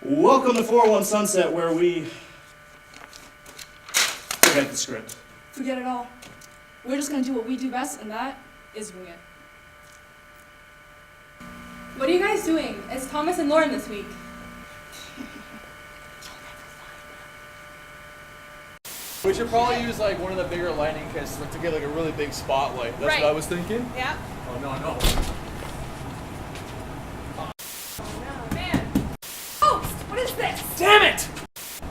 Welcome to 401 Sunset, where we forget the script. Forget it all. We're just gonna do what we do best, and that is wing it. What are you guys doing? It's Thomas and Lauren this week. We should probably use like one of the bigger lighting kits to get like a really big spotlight. That's Right. what I was thinking. Yeah. Oh no. Man. Folks, what is this? Damn it!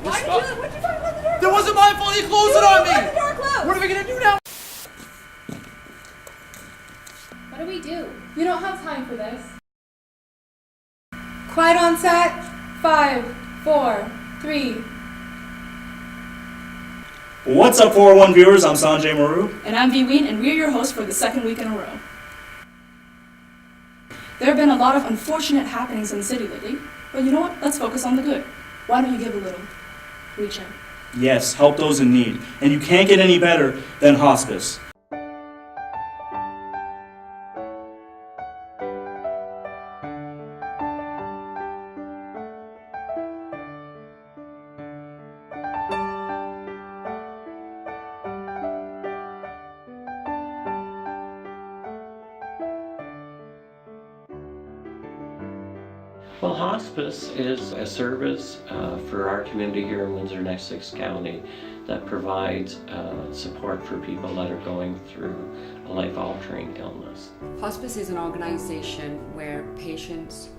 Why did you talking about the door? That wasn't my fault. You closed it on me. Why the door closed? What are we gonna do now? What do we do? We don't have time for this. Quiet on set. 5, 4, 3. What's up, 401 viewers? I'm Sanjay Maru. And I'm Vy, and we're your hosts for the second week in a row. There have been a lot of unfortunate happenings in the city lately, but you know what? Let's focus on the good. Why don't you give a little reach out? Yes, help those in need. And you can't get any better than hospice. Well, hospice is a service for our community here in Windsor and Essex County that provides support for people that are going through a life-altering illness. Hospice is an organization where patients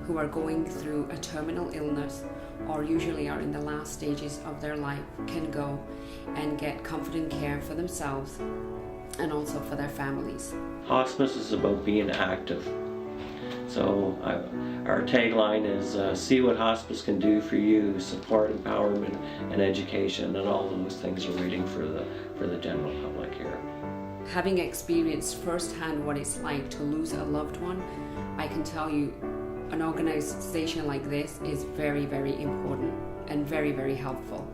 who are going through a terminal illness or usually are in the last stages of their life can go and get comfort and care for themselves and also for their families. Hospice is about being active. So our tagline is see what hospice can do for you, support, empowerment, and education, and all of those things are waiting for the general public here. Having experienced firsthand what it's like to lose a loved one, I can tell you an organization like this is very, very important and very, very helpful.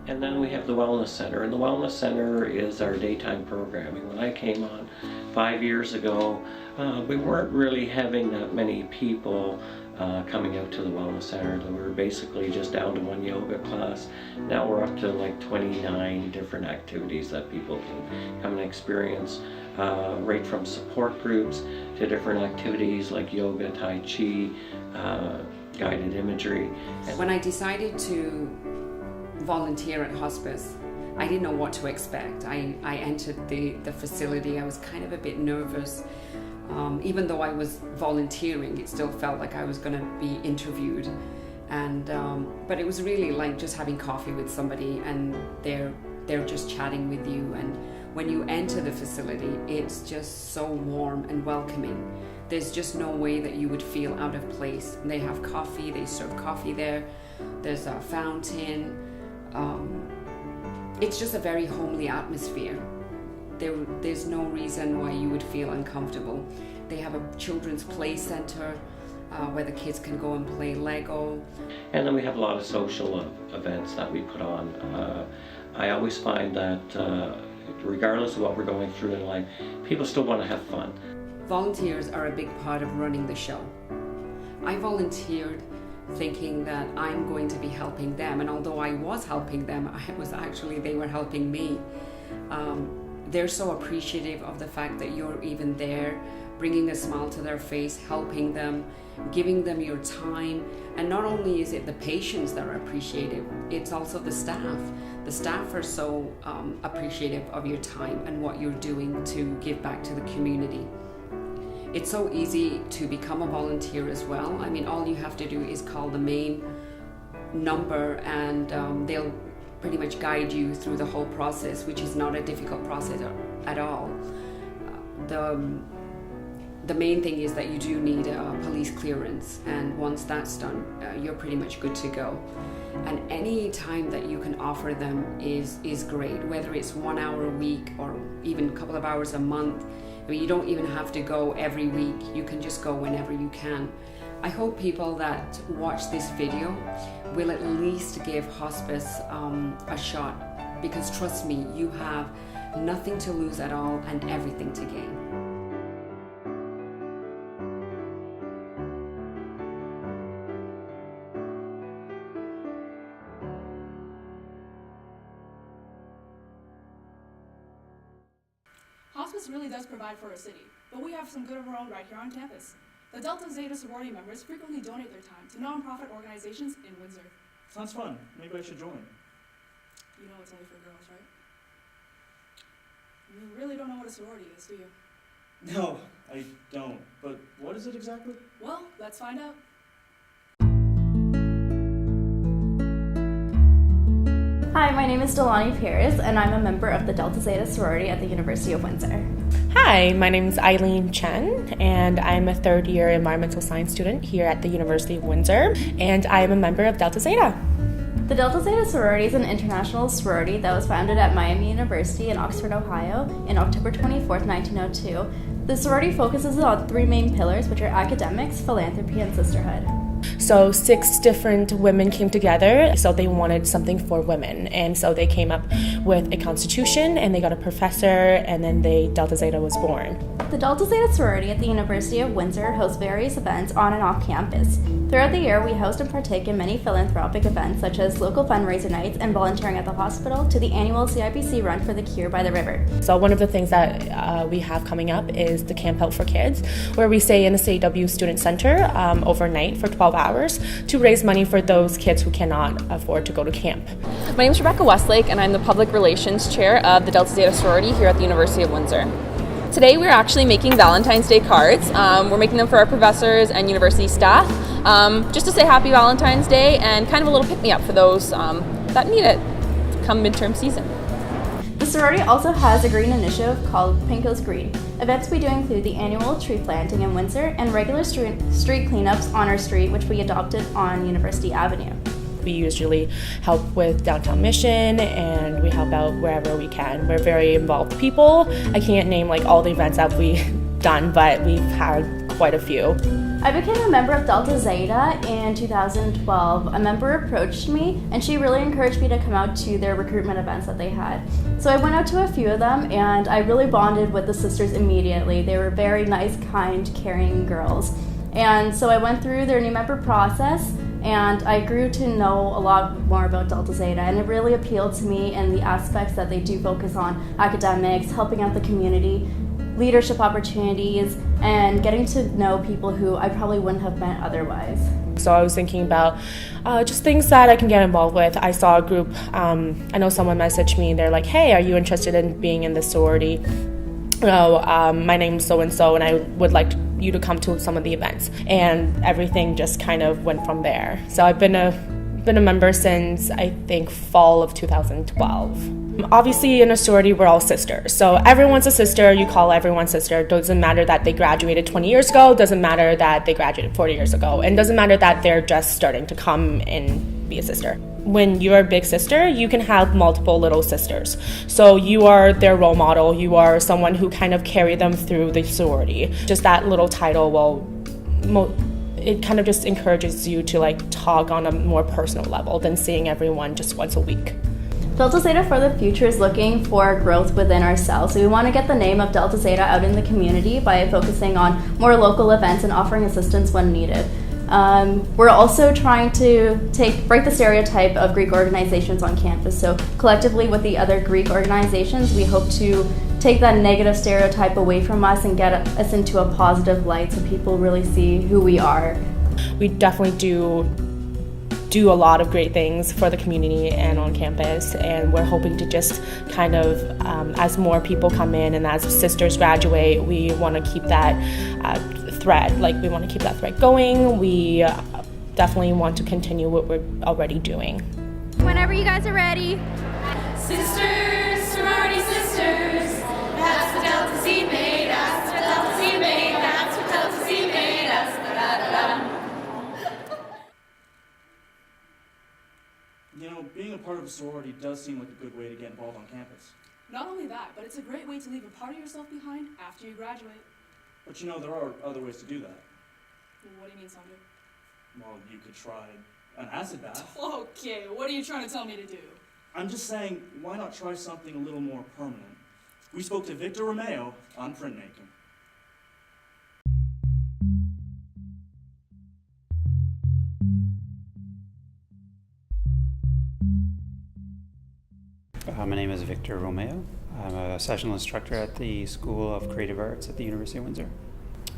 And then we have the Wellness Center, and the Wellness Center is our daytime programming. When I came on 5 years ago, we weren't really having that many people coming out to the Wellness Center. We were basically just down to one yoga class. Now we're up to like 29 different activities that people can come and experience, right from support groups to different activities like yoga, tai chi, guided imagery. When I decided to volunteer at hospice, I didn't know what to expect. I entered the facility. I was kind of a bit nervous. Even though I was volunteering, it still felt like I was going to be interviewed. And but it was really like just having coffee with somebody, and they're just chatting with you. And when you enter the facility, it's just so warm and welcoming. There's just no way that you would feel out of place. They have coffee. They serve coffee there. There's a fountain. It's just a very homely atmosphere. There's no reason why you would feel uncomfortable. They have a children's play center where the kids can go and play Lego. And then we have a lot of social events that we put on. I always find that regardless of what we're going through in life, people still want to have fun. Volunteers are a big part of running the show. I volunteered thinking that I'm going to be helping them, and although I was helping them, they were helping me. They're so appreciative of the fact that you're even there, bringing a smile to their face, helping them, giving them your time. And not only is it the patients that are appreciative, it's also the staff. The staff are so appreciative of your time and what you're doing to give back to the community. It's so easy to become a volunteer as well. I mean, all you have to do is call the main number, and they'll pretty much guide you through the whole process, which is not a difficult process at all. The main thing is that you do need a police clearance, and once that's done, you're pretty much good to go. And any time that you can offer them is great, whether it's 1 hour a week or even a couple of hours a month. I mean, you don't even have to go every week. You can just go whenever you can. I hope people that watch this video will at least give hospice a shot, because trust me, you have nothing to lose at all and everything to gain. Hospice really does provide for a city, but we have some good of our own right here on campus. The Delta Zeta sorority members frequently donate their time to nonprofit organizations in Windsor. Sounds fun. Maybe I should join. You know it's only for girls, right? You really don't know what a sorority is, do you? No, I don't. But what is it exactly? Well, let's find out. Hi, my name is Delani Perez, and I'm a member of the Delta Zeta sorority at the University of Windsor. Hi, my name is Eileen Chen, and I'm a third-year environmental science student here at the University of Windsor, and I am a member of Delta Zeta. The Delta Zeta sorority is an international sorority that was founded at Miami University in Oxford, Ohio, in October 24, 1902. The sorority focuses on three main pillars, which are academics, philanthropy, and sisterhood. So 6 different women came together, so they wanted something for women, and so they came up with a constitution, and they got a professor, and then Delta Zeta was born. The Delta Zeta sorority at the University of Windsor hosts various events on and off campus. Throughout the year, we host and partake in many philanthropic events such as local fundraiser nights and volunteering at the hospital to the annual CIBC Run for the Cure by the River. So one of the things that we have coming up is the Camp Out for Kids, where we stay in the CW Student Center overnight for 12 hours to raise money for those kids who cannot afford to go to camp. My name is Rebecca Westlake, and I'm the Public Relations Chair of the Delta Zeta sorority here at the University of Windsor. Today we're actually making Valentine's Day cards. We're making them for our professors and university staff, just to say Happy Valentine's Day and kind of a little pick-me-up for those that need it come midterm season. The sorority also has a green initiative called Pink Goes Green. Events we do include the annual tree planting in Windsor and regular street cleanups on our street, which we adopted on University Avenue. We usually help with downtown mission, and we help out wherever we can. We're very involved people. I can't name all the events that we've done, but we've had quite a few. I became a member of Delta Zeta in 2012. A member approached me, and she really encouraged me to come out to their recruitment events that they had. So I went out to a few of them, and I really bonded with the sisters immediately. They were very nice, kind, caring girls. And so I went through their new member process, and I grew to know a lot more about Delta Zeta, and it really appealed to me in the aspects that they do focus on academics, helping out the community, leadership opportunities, and getting to know people who I probably wouldn't have met otherwise. So I was thinking about just things that I can get involved with. I saw a group, I know someone messaged me, they're like, hey, are you interested in being in this sorority? My name's so-and-so, and I would like you to come to some of the events. And everything just kind of went from there. So I've been a member since, I think, fall of 2012. Obviously, in a sorority, we're all sisters. So everyone's a sister. You call everyone sister. It doesn't matter that they graduated 20 years ago. It doesn't matter that they graduated 40 years ago. And it doesn't matter that they're just starting to come and be a sister. When you're a big sister, you can have multiple little sisters. So you are their role model. You are someone who kind of carry them through the sorority. Just that little title it kind of just encourages you to talk on a more personal level than seeing everyone just once a week. Delta Zeta for the future is looking for growth within ourselves. So we want to get the name of Delta Zeta out in the community by focusing on more local events and offering assistance when needed. We're also trying to break the stereotype of Greek organizations on campus. So collectively with the other Greek organizations, we hope to take that negative stereotype away from us and get us into a positive light so people really see who we are. We definitely do a lot of great things for the community and on campus, and we're hoping to just kind of, as more people come in and as sisters graduate, we want to keep that thread. We want to keep that thread going. We definitely want to continue what we're already doing. Whenever you guys are ready. Sisters, sorority sisters, that's what Delta Z made us, what Delta Z made, that's what Delta Z made us, da-da-da-da. You know, being a part of a sorority does seem like a good way to get involved on campus. Not only that, but it's a great way to leave a part of yourself behind after you graduate. But you know, there are other ways to do that. What do you mean, Sanjay? Well, you could try an acid bath. Okay, what are you trying to tell me to do? I'm just saying, why not try something a little more permanent? We spoke to Victor Romeo on printmaking. My name is Victor Romeo. I'm a sessional instructor at the School of Creative Arts at the University of Windsor.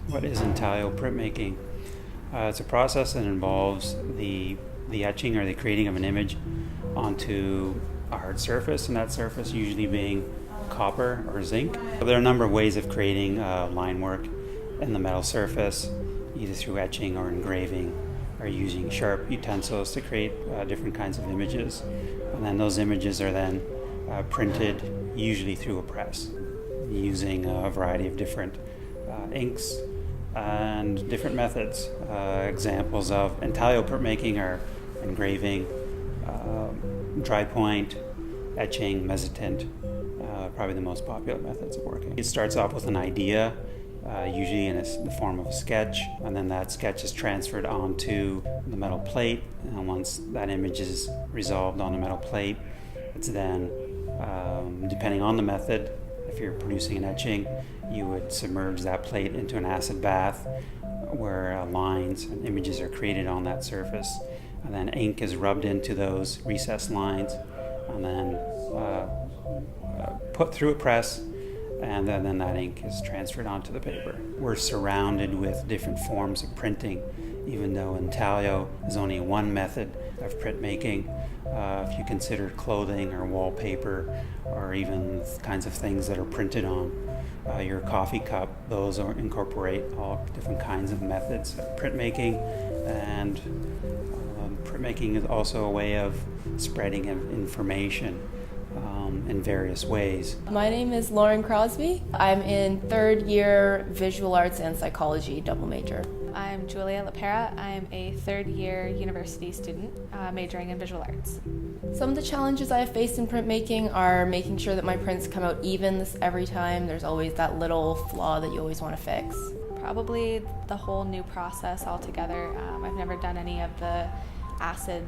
What is intaglio printmaking? It's a process that involves the etching or the creating of an image onto a hard surface, and that surface usually being copper or zinc. There are a number of ways of creating line work in the metal surface, either through etching or engraving, or using sharp utensils to create different kinds of images. And then those images are then printed, usually through a press, using a variety of different inks and different methods. Examples of intaglio printmaking are engraving, dry point, etching, mezzotint, probably the most popular methods of working. It starts off with an idea, usually in the form of a sketch, and then that sketch is transferred onto the metal plate, and once that image is resolved on the metal plate, it's then, depending on the method, if you're producing an etching, you would submerge that plate into an acid bath where lines and images are created on that surface, and then ink is rubbed into those recessed lines, and then put through a press, and then that ink is transferred onto the paper. We're surrounded with different forms of printing, even though intaglio is only one method of printmaking. If you consider clothing or wallpaper or even kinds of things that are printed on your coffee cup, those incorporate all different kinds of methods of printmaking, and printmaking is also a way of spreading information in various ways. My name is Lauren Crosby. I'm in third year visual arts and psychology double major. I'm Julia LaPera. I'm a third year university student majoring in visual arts. Some of the challenges I have faced in printmaking are making sure that my prints come out even every time. There's always that little flaw that you always want to fix. Probably the whole new process altogether. I've never done any of the acid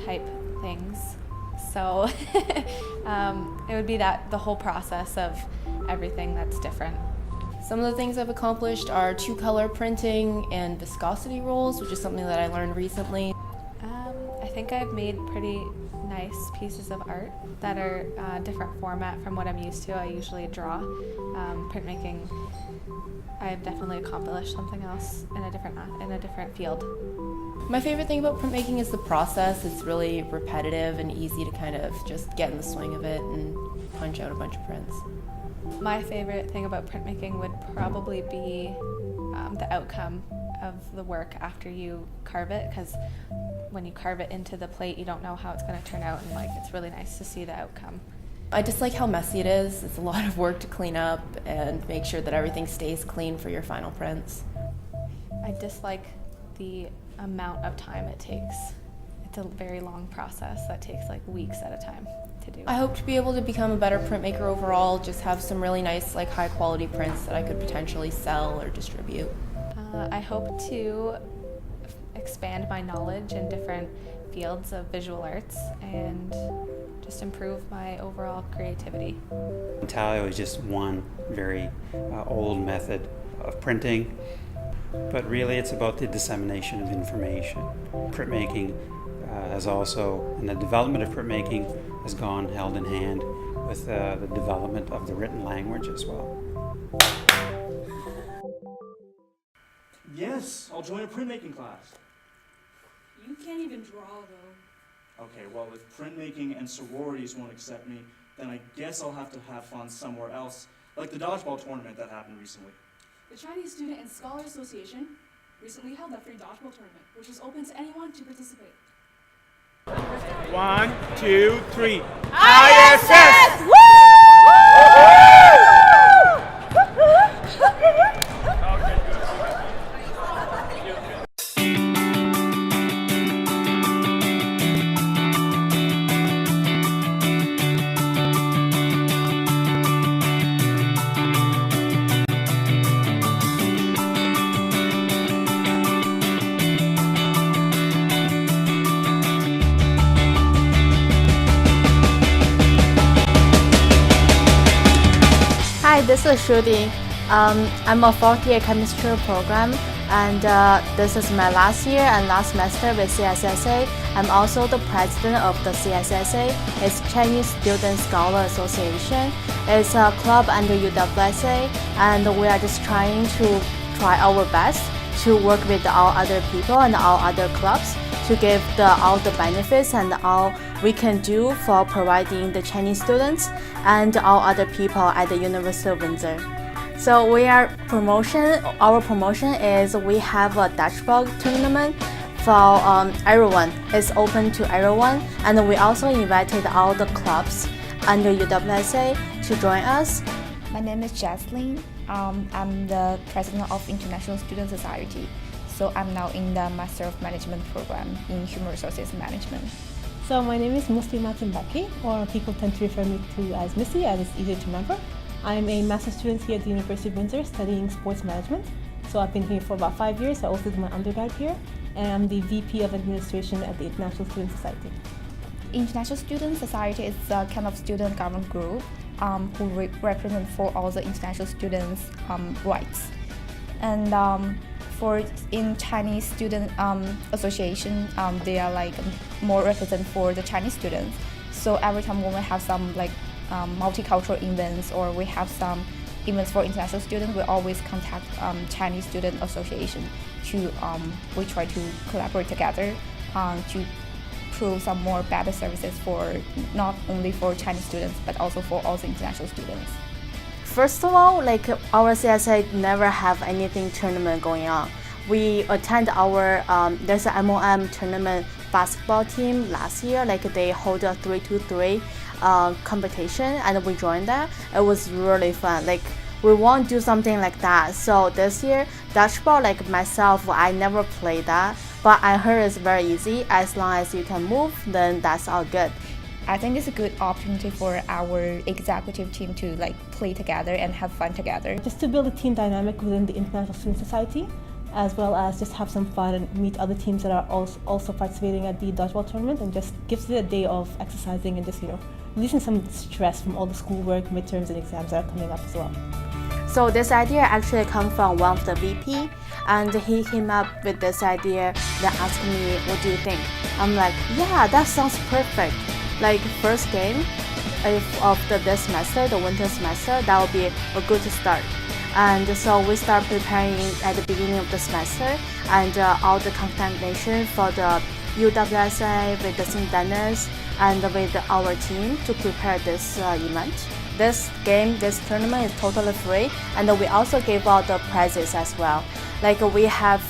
type things. So it would be the whole process of everything that's different. Some of the things I've accomplished are 2-color printing and viscosity rolls, which is something that I learned recently. I think I've made pretty nice pieces of art that are different format from what I'm used to. I usually draw. Printmaking, I've definitely accomplished something else in a different field. My favorite thing about printmaking is the process. It's really repetitive and easy to kind of just get in the swing of it and punch out a bunch of prints. My favorite thing about printmaking would probably be the outcome of the work after you carve it, because when you carve it into the plate, you don't know how it's going to turn out, and it's really nice to see the outcome. I dislike how messy it is. It's a lot of work to clean up and make sure that everything stays clean for your final prints. I dislike the amount of time it takes. It's a very long process that takes weeks at a time to do. I hope to be able to become a better printmaker overall, just have some really nice high quality prints that I could potentially sell or distribute. I hope to expand my knowledge in different fields of visual arts and just improve my overall creativity. Intaglio is just one very old method of printing, but really it's about the dissemination of information. Printmaking has also, in the development of printmaking, has gone hand in hand with the development of the written language as well. Yes, I'll join a printmaking class. You can't even draw, though. Okay, well, if printmaking and sororities won't accept me, then I guess I'll have to have fun somewhere else, like the dodgeball tournament that happened recently. The Chinese Student and Scholar Association recently held a free dodgeball tournament, which was open to anyone to participate. 1, 2, 3. ISS! Woo! Hi, this is Shruti. I'm a fourth year chemistry program, And this is my last year and last semester with CSSA. I'm also the president of the CSSA. It's Chinese Student Scholar Association. It's a club under UWSA, and we are just trying our best to work with all other people and all other clubs to give all the benefits and all we can do for providing the Chinese students and all other people at the University of Windsor. So our promotion is we have a dodgeball tournament for everyone. It's open to everyone, and we also invited all the clubs under UWSA to join us. My name is Jaslyn. I'm the president of International Student Society. So I'm now in the Master of Management program in Human Resources Management. So my name is Muslima Timbaki, or people tend to refer me to as Missy, as it's easier to remember. I'm a master's student here at the University of Windsor studying sports management. So I've been here for about 5 years. I also did my undergrad here, and I'm the VP of Administration at the International Student Society. International Student Society is a kind of student government group who represent for all the international students' rights. And in Chinese Student Association, they are like more represent for the Chinese students. So every time when we have some like multicultural events or we have some events for international students, we always contact Chinese Student Association we try to collaborate together to prove some more better services for not only for Chinese students but also for all the international students. First of all, like our CSA never have anything tournament going on. We attend our there's a MOM tournament basketball team last year. Like they hold a 3-2-3 competition, and we joined that. It was really fun. Like we want to do something like that. So this year, dodgeball, like myself, I never played that, but I heard it's very easy. As long as you can move, then that's all good. I think it's a good opportunity for our executive team to like play together and have fun together. Just to build a team dynamic within the International Student Society, as well as just have some fun and meet other teams that are also participating at the dodgeball tournament, and just gives it a day of exercising and just, releasing some stress from all the schoolwork, midterms, and exams that are coming up as well. So this idea actually comes from one of the VP, and he came up with this idea that asked me, what do you think? I'm like, yeah, that sounds perfect. Like first game of this semester, the winter semester, that would be a good start. And so we start preparing at the beginning of the semester, and all the contamination for the UWSA with the St. Dennis and with our team to prepare this event. This tournament is totally free, and we also give out the prizes as well. Like we have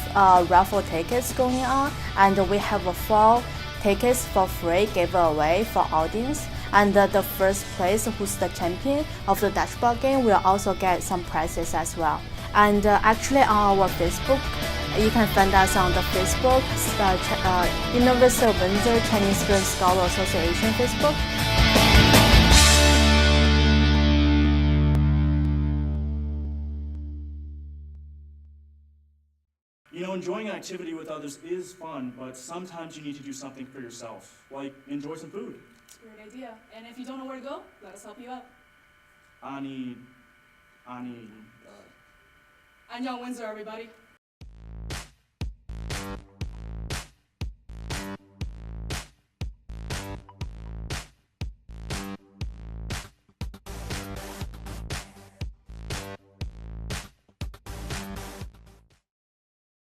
raffle tickets going on, and we have a 4 tickets for free giveaway for audience. And the first place, who's the champion of the dodgeball game, will also get some prizes as well. And actually on our Facebook, you can find us on the Facebook, University of Windsor Chinese Student Scholar Association Facebook. Enjoying an activity with others is fun, but sometimes you need to do something for yourself, like enjoy some food. Great idea. And if you don't know where to go, let us help you out. 안녕, Windsor, everybody.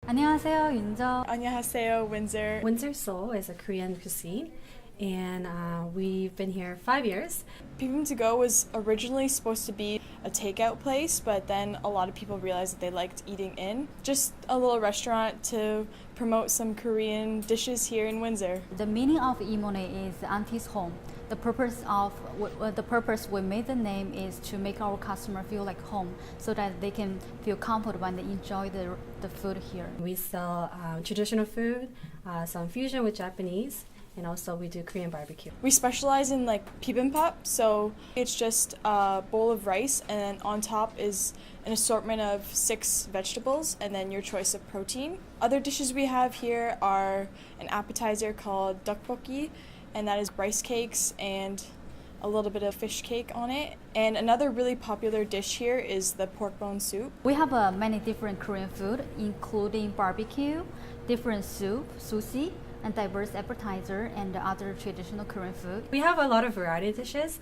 안녕하세요, 윤정. 안녕하세요, Windsor. Windsor Seoul is a Korean cuisine, and we've been here 5 years. Picking to Go was originally supposed to be a takeout place, but then a lot of people realized that they liked eating in. Just a little restaurant to promote some Korean dishes here in Windsor. The meaning of Imone is auntie's home. The purpose we made the name is to make our customer feel like home, so that they can feel comfortable when they enjoy the food here. We sell traditional food, some fusion with Japanese, and also we do Korean barbecue. We specialize in like bibimbap, so it's just a bowl of rice, and then on top is an assortment of 6 vegetables, and then your choice of protein. Other dishes we have here are an appetizer called tteokbokki, and that is rice cakes and a little bit of fish cake on it. And another really popular dish here is the pork bone soup. We have many different Korean food, including barbecue, different soup, sushi, and diverse appetizer and other traditional Korean food. We have a lot of variety of dishes.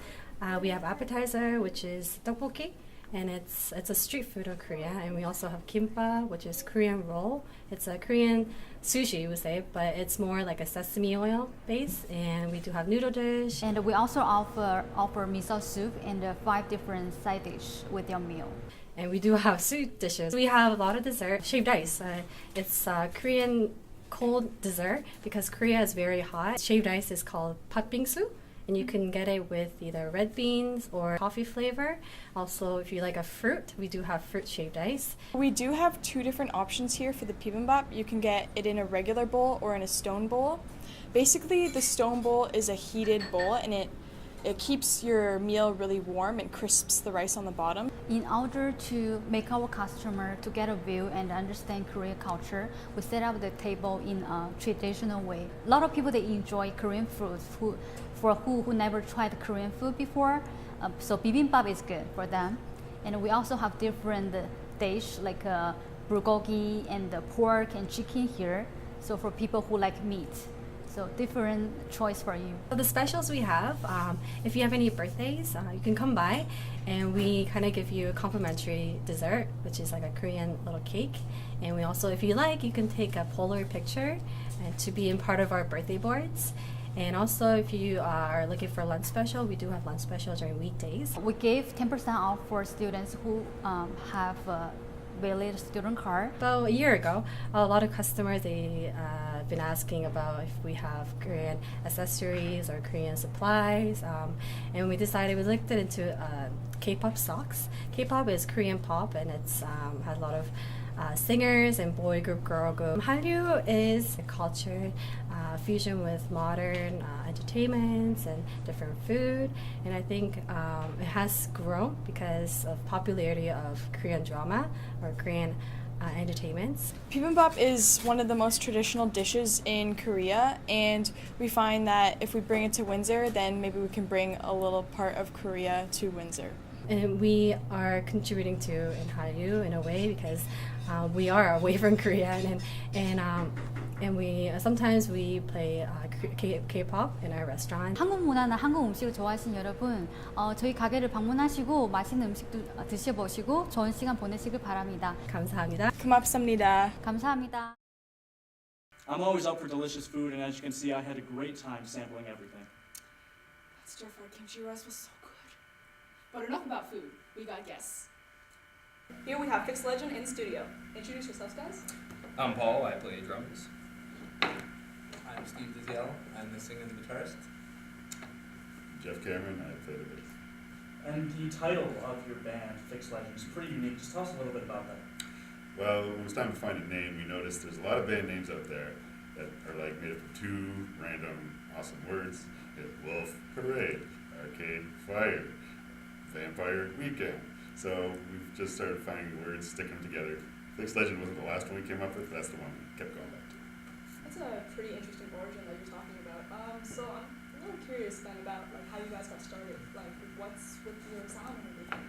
We have appetizer, which is tteokbokki, and it's a street food of Korea. And we also have kimbap, which is Korean roll. It's a Korean sushi, you would say, but it's more like a sesame oil base. And we do have noodle dish. And we also offer miso soup and 5 different side dish with your meal. And we do have soup dishes. We have a lot of dessert. Shaved ice. It's Korean cold dessert because Korea is very hot. Shaved ice is called patbingsu, and you can get it with either red beans or coffee flavor. Also, if you like a fruit, we do have fruit shaved ice. We do have 2 different options here for the bibimbap. You can get it in a regular bowl or in a stone bowl. Basically, the stone bowl is a heated bowl, and it keeps your meal really warm and crisps the rice on the bottom. In order to make our customer to get a view and understand Korean culture, we set up the table in a traditional way. A lot of people, they enjoy Korean food who never tried Korean food before, so bibimbap is good for them. And we also have different dish like bulgogi and pork and chicken here, so for people who like meat. So different choice for you. So the specials we have, if you have any birthdays, you can come by and we kind of give you a complimentary dessert, which is like a Korean little cake. And we also, if you like, you can take a Polaroid picture to be in part of our birthday boards. And also, if you are looking for a lunch special, we do have lunch special during weekdays. We gave 10% off for students who have valid student card. About a year ago, a lot of customers, they been asking about if we have Korean accessories or Korean supplies, and we decided we looked into K-pop socks. K-pop is Korean pop, and it's has a lot of singers and boy group, girl group. Hallyu is a culture fusion with modern entertainments and different food, and I think it has grown because of popularity of Korean drama or Korean entertainments. Bibimbap is one of the most traditional dishes in Korea, and we find that if we bring it to Windsor, then maybe we can bring a little part of Korea to Windsor. And we are contributing to in Hallyu in a way because we are away from Korea, and we sometimes we play K-pop in our restaurant. 한국 문화나 한국 음식을 좋아하시는 여러분, 저희 가게를 방문하시고 맛있는 음식도 드셔보시고 좋은 시간 보내시길 바랍니다. 감사합니다. 고맙습니다. 감사합니다. I'm always up for delicious food, and as you can see, I had a great time sampling everything. That stir-fried kimchi rice was so good. But enough about food. We got guests. Here we have Fixed Legend in studio. Introduce yourselves, guys. I'm Paul. I play drums. I'm Steve Diziel. I'm the singer and the guitarist. Jeff Cameron. I play the bass. And the title of your band, Fixed Legend, is pretty unique. Just tell us a little bit about that. Well, when it was time to find a name, we noticed there's a lot of band names out there that are like made up of 2 random awesome words. Wolf Parade, Arcade Fire, Vampire Weekend. So we've just started finding words, sticking them together. Fixed Legend wasn't the last one we came up with, that's the one we kept going back to. That's a pretty interesting origin that you're talking about. So I'm a little curious then about like how you guys got started. Like what's with your sound and everything?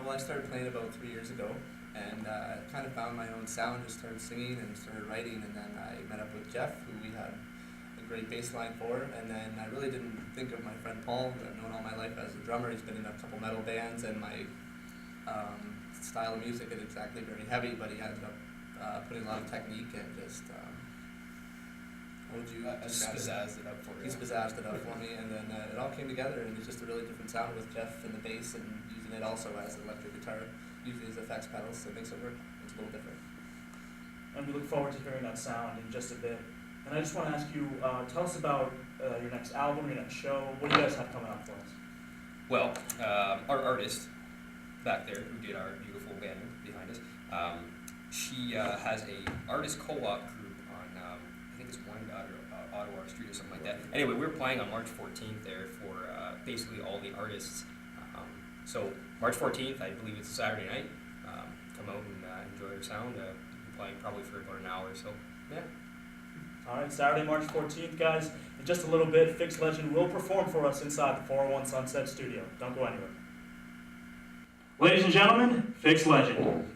Well, I started playing about 3 years ago, and kind of found my own sound, just started singing and started writing, and then I met up with Jeff, who we had a great bass line for, and then I really didn't think of my friend Paul, who I've known all my life as a drummer. He's been in a couple metal bands, and my style of music is exactly very heavy, but he ended up putting a lot of technique and just, what would you spazzed it up for you. He spazzed it up for me, and then it all came together, and it's just a really different sound with Jeff and the bass, and using it also as an electric guitar, using his effects pedals, so it makes it work. It's a little different. And we look forward to hearing that sound in just a bit. And I just want to ask you, tell us about your next album, your next show. What do you guys have coming up for us? Well, our artist back there who did our beautiful banner behind us, she has a artist co-op group on, I think it's Ottawa Street or something like that. Anyway, we're playing on March 14th there for basically all the artists. So March 14th, I believe it's a Saturday night. Come out and enjoy our sound. We'll be playing probably for about an hour or so. Yeah. All right, Saturday, March 14th, guys. In just a little bit, Fixed Legend will perform for us inside the 401 Sunset Studio. Don't go anywhere. Ladies and gentlemen, Fixed Legend.